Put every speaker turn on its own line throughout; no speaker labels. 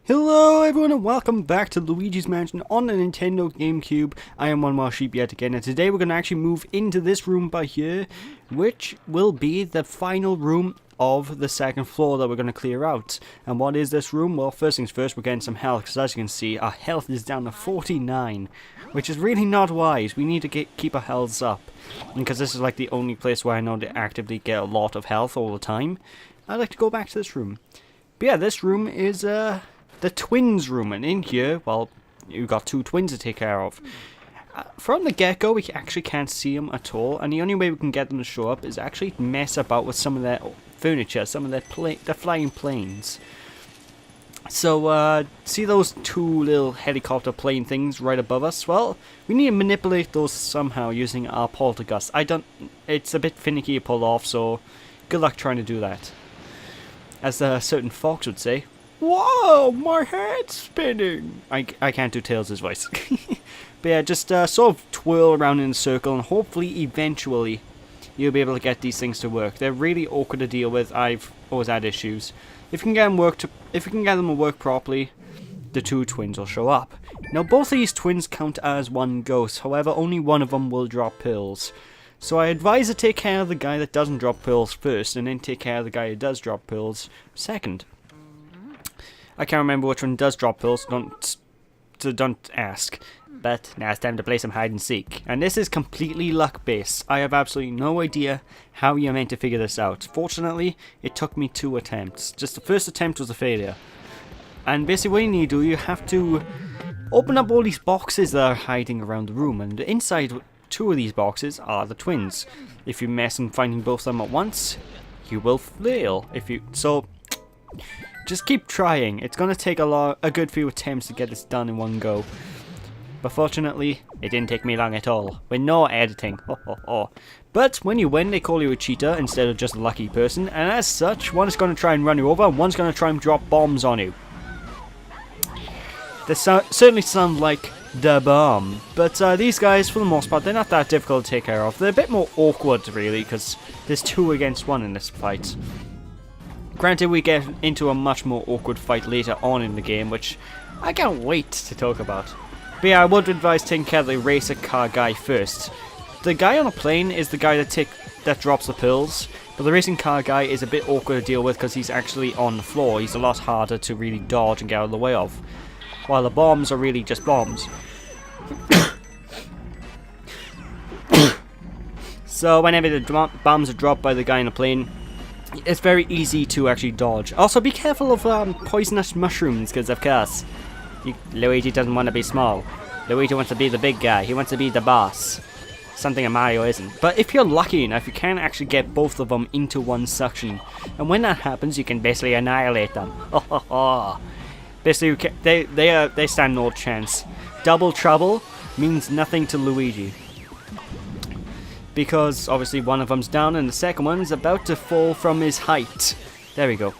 Hello everyone and welcome back to Luigi's Mansion on the Nintendo Gamecube. I am One Wild Sheep yet again, and today we're going to actually move into this room by here, which will be the final room of the second floor that we're going to clear out. And what is this room? Well, first things first, we're getting some health, because as you can see, our health is down to 49, which is really not wise. We need to keep our healths up, because this is like the only place where I know to actively get a lot of health all the time. I'd like to go back to this room. But yeah, this room is the twins room, and in here, well, you've got two twins to take care of. From the get-go, we actually can't see them at all, and the only way we can get them to show up is actually mess about with some of their furniture, some of their flying planes. So, see those two little helicopter plane things right above us? Well, we need to manipulate those somehow using our poltergust. It's a bit finicky to pull off, so good luck trying to do that. As a certain fox would say. Whoa, my head's spinning. I can't do Tails' voice. But yeah, just sort of twirl around in a circle, and hopefully, eventually, you'll be able to get these things to work. They're really awkward to deal with. I've always had issues. If you can get them to work properly, the two twins will show up. Now, both of these twins count as one ghost. However, only one of them will drop pills. So I advise to take care of the guy that doesn't drop pills first, and then take care of the guy who does drop pills second. I can't remember which one does drop pills, don't ask. But now it's time to play some hide and seek. And this is completely luck based. I have absolutely no idea how you're meant to figure this out. Fortunately, it took me 2 attempts. Just the first attempt was a failure. And basically what you need to do, you have to open up all these boxes that are hiding around the room. And inside 2 of these boxes are the twins. If you mess and finding both of them at once, you will fail. Just keep trying. It's going to take a good few attempts to get this done in one go. But fortunately, it didn't take me long at all. With no editing. But when you win, they call you a cheater instead of just a lucky person. And as such, one is going to try and run you over, and one's going to try and drop bombs on you. They certainly sound like the bomb. But these guys, for the most part, they're not that difficult to take care of. They're a bit more awkward, really, because there's 2 against 1 in this fight. Granted, we get into a much more awkward fight later on in the game, which I can't wait to talk about. But yeah, I would advise taking care of the racer car guy first. The guy on a plane is the guy that drops the pills, but the racing car guy is a bit awkward to deal with because he's actually on the floor. He's a lot harder to really dodge and get out of the way of. While the bombs are really just bombs. So whenever the bombs are dropped by the guy on the plane, it's very easy to actually dodge. Also, be careful of poisonous mushrooms, because of course, Luigi doesn't want to be small. Luigi wants to be the big guy. He wants to be the boss. Something that Mario isn't. But if you're lucky enough, you can actually get both of them into one suction. And when that happens, you can basically annihilate them. Basically, they stand no chance. Double trouble means nothing to Luigi. Because obviously one of them's down and the second one's about to fall from his height. There we go.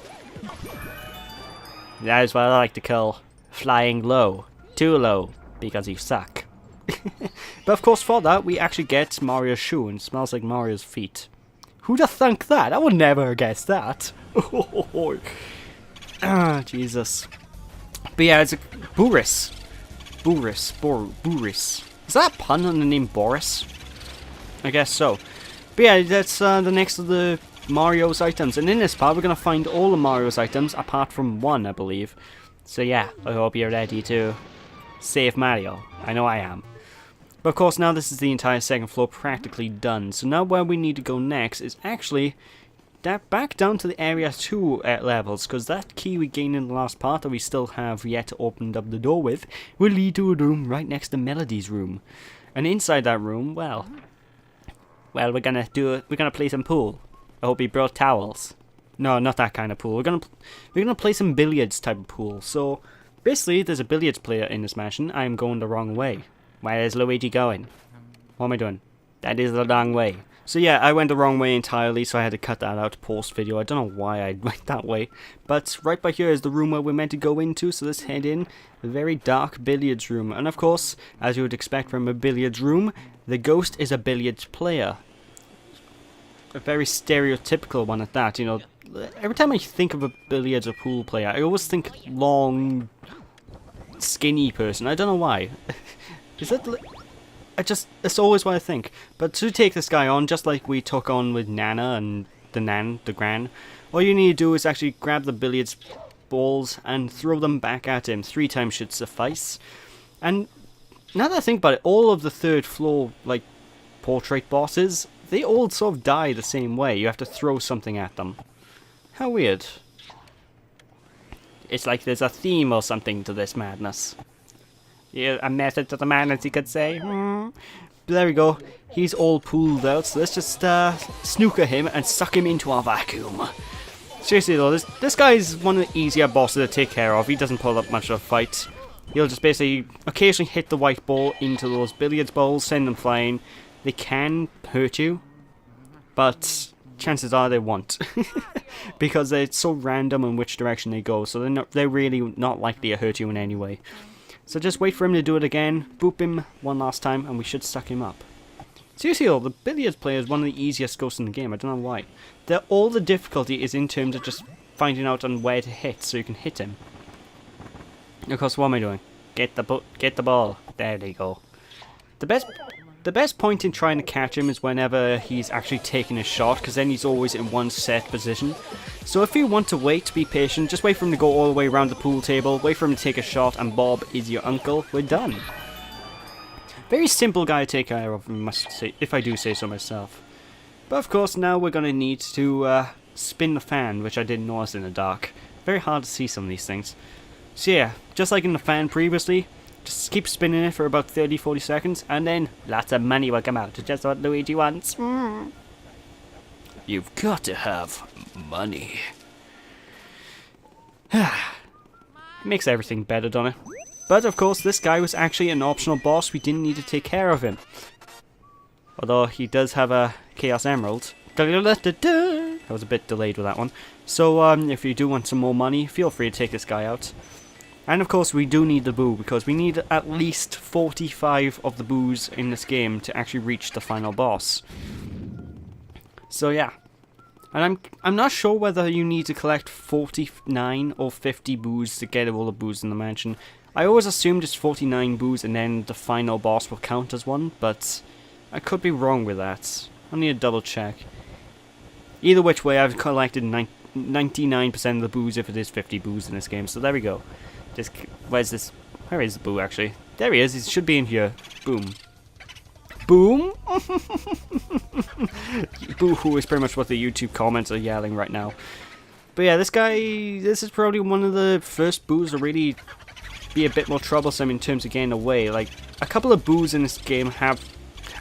That is what I like to call flying low. Too low, because you suck. But of course for that we actually get Mario's shoe, and it smells like Mario's feet. Who'd have thunk that? I would never have guessed that. Ah, Jesus. But yeah, it's a Boris. Boris. Is that a pun on the name Boris? I guess so. But yeah, that's the next of the Mario's items. And in this part, we're going to find all of Mario's items, apart from one, I believe. So yeah, I hope you're ready to save Mario. I know I am. But of course, now this is the entire second floor practically done. So now where we need to go next is actually back down to the area 2 levels. Because that key we gained in the last part that we still have yet to open up the door with will lead to a room right next to Melody's room. And inside that room, well, we're gonna play some pool. I hope he brought towels. No, not that kind of pool. We're gonna play some billiards type of pool. So basically, there's a billiards player in this mansion. I am going the wrong way. Where is Luigi going? What am I doing? That is the wrong way. So yeah, I went the wrong way entirely, so I had to cut that out post video. I don't know why I went that way. But right by here is the room where we're meant to go into, so let's head in. A very dark billiards room. And of course, as you would expect from a billiards room, the ghost is a billiards player. A very stereotypical one at that, you know, every time I think of a billiards or pool player, I always think long, skinny person. I don't know why. Is that... it's always what I think. But to take this guy on, just like we took on with Nana and the Gran, all you need to do is actually grab the billiards balls and throw them back at him. 3 times should suffice. And now that I think about it, all of the 3rd floor, like, portrait bosses, they all sort of die the same way. You have to throw something at them. How weird. It's like there's a theme or something to this madness. Yeah, a method to the madness, you could say. There we go. He's all pulled out, so let's just snooker him and suck him into our vacuum. Seriously though, this guy's one of the easier bosses to take care of. He doesn't pull up much of a fight. He'll just basically occasionally hit the white ball into those billiards balls, send them flying. They can hurt you, but chances are they won't. Because it's so random in which direction they go, so they're really not likely to hurt you in any way. So just wait for him to do it again, boop him one last time, and we should suck him up. Seriously though, the billiards player is one of the easiest ghosts in the game, I don't know why. All the difficulty is in terms of just finding out on where to hit, so you can hit him. Of course, what am I doing? Get the ball. There they go. The best point in trying to catch him is whenever he's actually taking a shot, because then he's always in one set position. So if you want to wait, be patient, just wait for him to go all the way around the pool table, wait for him to take a shot, and Bob is your uncle. We're done. Very simple guy to take care of, must say, if I do say so myself. But of course, now we're going to need to spin the fan, which I didn't notice in the dark. Very hard to see some of these things. So yeah, just like in the fan previously, just keep spinning it for about 30-40 seconds, and then lots of money will come out. Just what Luigi wants. You've got to have money. Makes everything better, doesn't it? But of course, this guy was actually an optional boss. We didn't need to take care of him. Although he does have a Chaos Emerald. I was a bit delayed with that one. So if you do want some more money, feel free to take this guy out. And of course we do need the boo, because we need at least 45 of the boos in this game to actually reach the final boss. So yeah. And I'm not sure whether you need to collect 49 or 50 boos to get all the boos in the mansion. I always assumed it's 49 boos and then the final boss will count as one, but I could be wrong with that. I need to double check. Either which way, I've collected 99% of the boos if it is 50 boos in this game, so there we go. Where's this? Where is the boo actually? There he is, he should be in here. Boom. Boom? Boo-hoo is pretty much what the YouTube comments are yelling right now. But yeah, this is probably one of the first boos to really be a bit more troublesome in terms of getting away. Like, a couple of boos in this game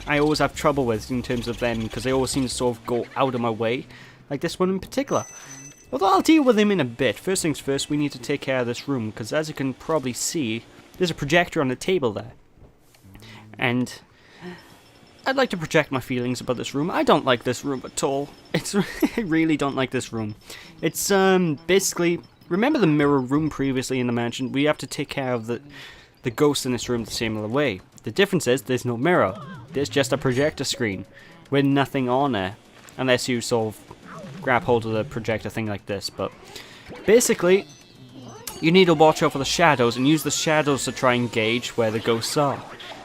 I always have trouble with in terms of them, because they always seem to sort of go out of my way. Like this one in particular. Although I'll deal with him in a bit. First things first, we need to take care of this room, because as you can probably see, there's a projector on the table there. And I'd like to project my feelings about this room. I don't like this room at all. I really don't like this room. It's basically, remember the mirror room previously in the mansion? We have to take care of the ghost in this room the same other way. The difference is there's no mirror. There's just a projector screen with nothing on it, unless you sort of grab hold of the projector thing like this. But basically, you need to watch out for the shadows and use the shadows to try and gauge where the ghosts are.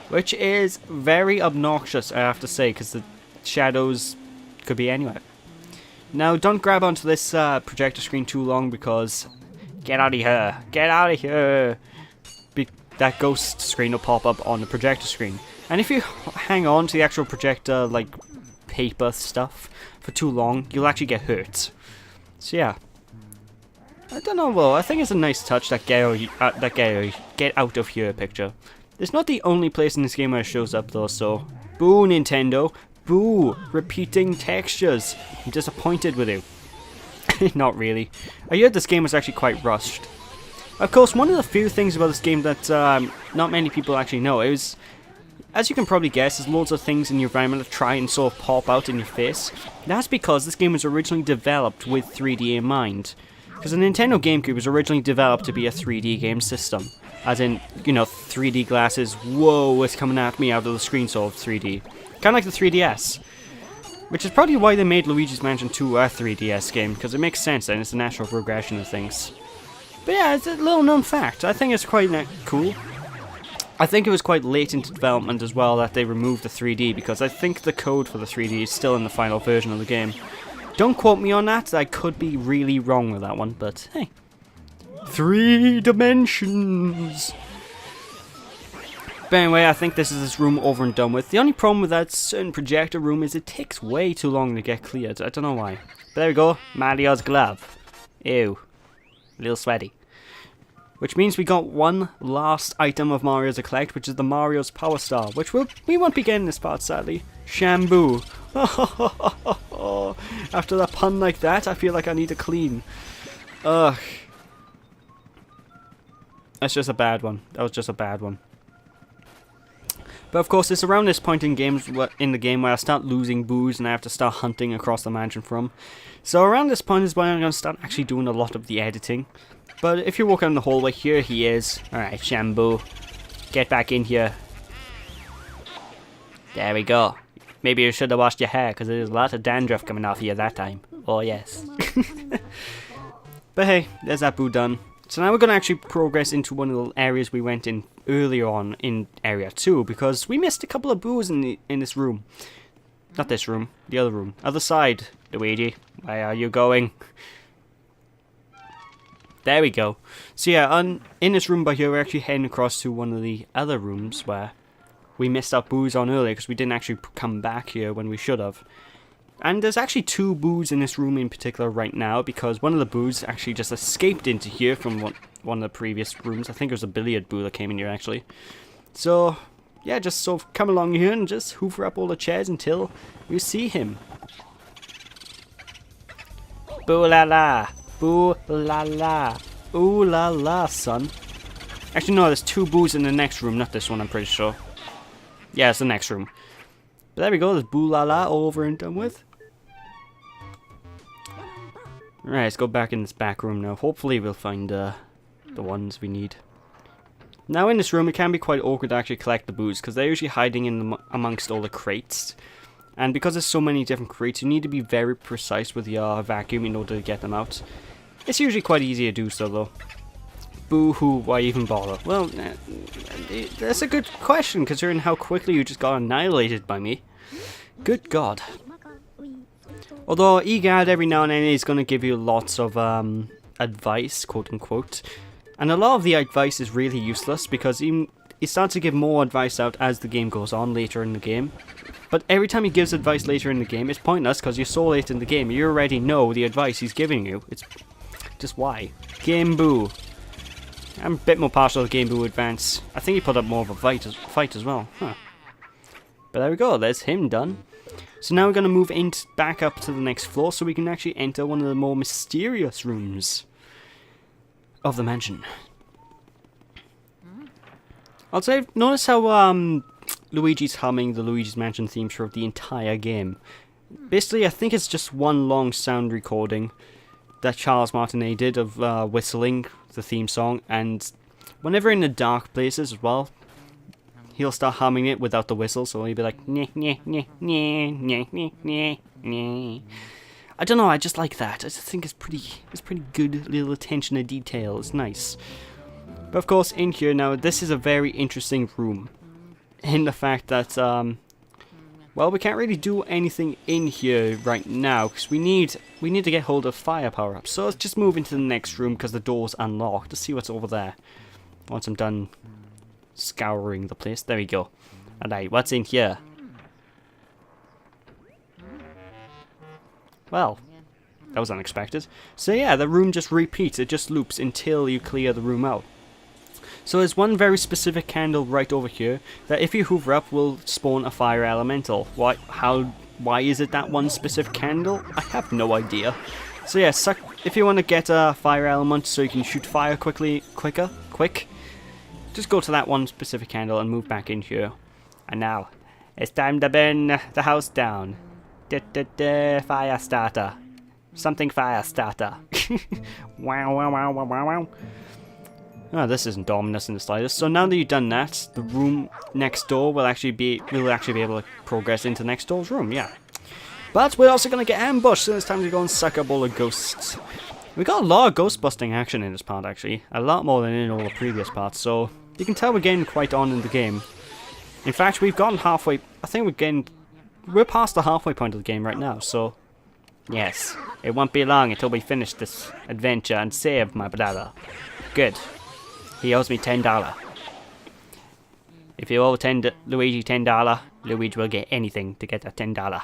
Which is very obnoxious, I have to say, because the shadows could be anywhere. Now, don't grab onto this projector screen too long, because get out of here, get out of here. That ghost screen will pop up on the projector screen. And if you hang on to the actual projector, like, paper stuff for too long, you'll actually get hurt. So yeah. I don't know, though. I think it's a nice touch, that get out of here picture. It's not the only place in this game where it shows up though, so boo Nintendo, boo repeating textures. I'm disappointed with you. Not really. I heard this game was actually quite rushed. Of course, one of the few things about this game that not many people actually know is, as you can probably guess, there's loads of things in your environment that try and sort of pop out in your face. That's because this game was originally developed with 3D in mind. Because the Nintendo Gamecube was originally developed to be a 3D game system. As in, you know, 3D glasses, whoa, it's coming at me out of the screen, sort of 3D. Kind of like the 3DS. Which is probably why they made Luigi's Mansion 2 a 3DS game, because it makes sense and it's a natural progression of things. But yeah, it's a little known fact. I think it's quite cool. I think it was quite late into development as well that they removed the 3D, because I think the code for the 3D is still in the final version of the game. Don't quote me on that, I could be really wrong with that one, but hey. 3 dimensions! But anyway, I think this is this room over and done with. The only problem with that certain projector room is it takes way too long to get cleared. I don't know why. But there we go, Mario's glove. Ew. A little sweaty. Which means we got one last item of Mario to collect, which is the Mario's Power Star, which we won't be getting this part, sadly. Shampoo. After that pun like that, I feel like I need to clean. Ugh. That's just a bad one. That was just a bad one. But of course, it's around this point in the game where I start losing boos and I have to start hunting across the mansion from. So around this point is when I'm going to start actually doing a lot of the editing. But if you're walking in the hallway, here he is. Alright, Shampoo. Get back in here. There we go. Maybe you should have washed your hair, because there's a lot of dandruff coming off of you that time. Oh yes. But hey, there's that boo done. So now we're going to actually progress into one of the areas we went in earlier on in Area 2, because we missed a couple of boos in this room. Not this room, the other room. Other side, Luigi. Where are you going? There we go. So yeah, in this room by here, we're actually heading across to one of the other rooms where we missed our boos on earlier, because we didn't actually come back here when we should have. And there's actually 2 boos in this room in particular right now, because one of the boos actually just escaped into here from one of the previous rooms. I think it was a billiard boo that came in here, actually. So, yeah, just sort of come along here and just hoover up all the chairs until you see him. Boo la la. Boo la la. Ooh la la, son. Actually, no, there's 2 boos in the next room, not this one, I'm pretty sure. Yeah, it's the next room. But there we go, there's boo la la all over and done with. Alright, let's go back in this back room now. Hopefully we'll find the ones we need. Now in this room it can be quite awkward to actually collect the boos, because they're usually hiding in amongst all the crates. And because there's so many different crates, you need to be very precise with your vacuum in order to get them out. It's usually quite easy to do so though. Boo-hoo, why even bother? Well, that's a good question considering how quickly you just got annihilated by me. Good God. Although EGAD every now and then is going to give you lots of advice, quote unquote. And a lot of the advice is really useless because he starts to give more advice out as the game goes on later in the game. But every time he gives advice later in the game, it's pointless because you're so late in the game. You already know the advice he's giving you. It's just why. Game Boo. I'm a bit more partial to Game Boo Advance. I think he put up more of a fight as well. Huh. But there we go, there's him done. So now we're going to move back up to the next floor so we can actually enter one of the more mysterious rooms of the mansion. Also, notice how Luigi's humming the Luigi's Mansion theme throughout the entire game. Basically, I think it's just one long sound recording that Charles Martinet did of whistling the theme song, and whenever in the dark places as well, he'll start humming it without the whistle, so he'll be like, nyeh, nyeh, nyeh, nyeh, nyeh, nyeh, nyeh, nyeh. I don't know, I just like that. I just think it's pretty good little attention to detail. It's nice. But of course, in here now, this is a very interesting room, in the fact that well, we can't really do anything in here right now because we need to get hold of fire power-ups. So let's just move into the next room because the door's unlocked to see what's over there. Once I'm done scouring the place, there we go. Alright, what's in here? Well, that was unexpected. So yeah, the room just repeats. It just loops until you clear the room out. So there's one very specific candle right over here that if you hoover up will spawn a fire elemental. Why is it that one specific candle? I have no idea. So yeah, if you want to get a fire element so you can shoot fire quick, just go to that one specific candle and move back in here. And now, it's time to burn the house down. Firestarter. Something Firestarter. Wow, wow, wow, wow, wow, wow. Oh, this isn't ominous in the slightest. So now that you've done that, the room next door will actually be able to progress into next door's room, yeah. But we're also going to get ambushed, so it's time to go and suck up all the ghosts. We got a lot of ghost busting action in this part, actually. A lot more than in all the previous parts, so you can tell we're getting quite on in the game. In fact, we've gotten halfway. I think we're past the halfway point of the game right now, so yes, it won't be long until we finish this adventure and save my brother. Good. He owes me $10. If you owe Luigi $10, Luigi will get anything to get that $10.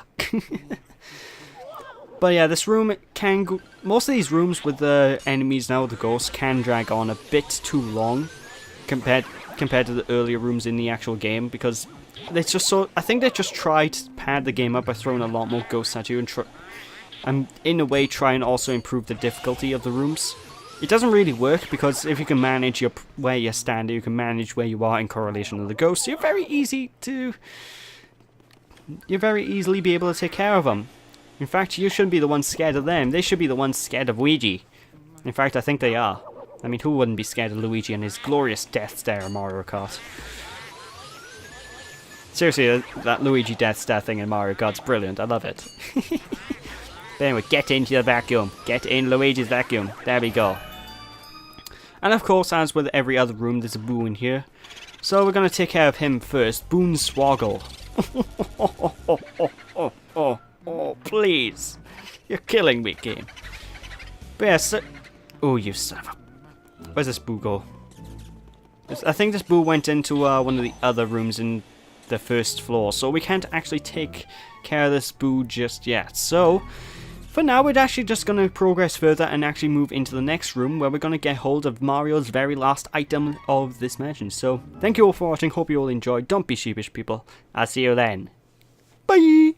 But yeah, this room can go. Most of these rooms with the enemies now, the ghosts, can drag on a bit too long compared to the earlier rooms in the actual game, because they just I think they just try to pad the game up by throwing a lot more ghosts at you and in a way try and also improve the difficulty of the rooms. It doesn't really work, because if you can manage where you're standing, you can manage where you are in correlation to the ghosts, you're very easily be able to take care of them. In fact, you shouldn't be the ones scared of them. They should be the ones scared of Luigi. In fact, I think they are. I mean, who wouldn't be scared of Luigi and his glorious death stare in Mario Kart? Seriously, that Luigi death stare thing in Mario Kart's brilliant. I love it. But anyway, get into the vacuum. Get in Luigi's vacuum. There we go. And of course, as with every other room, there's a Boo in here. So we're going to take care of him first. Boonswoggle. Oh, please. You're killing me, game. But yes, oh, you son of a... Where's this Boo go? I think this Boo went into one of the other rooms in the first floor, so we can't actually take care of this Boo just yet. So, for now, we're actually just going to progress further and actually move into the next room, where we're going to get hold of Mario's very last item of this mansion. So, thank you all for watching. Hope you all enjoyed. Don't be sheepish, people. I'll see you then. Bye!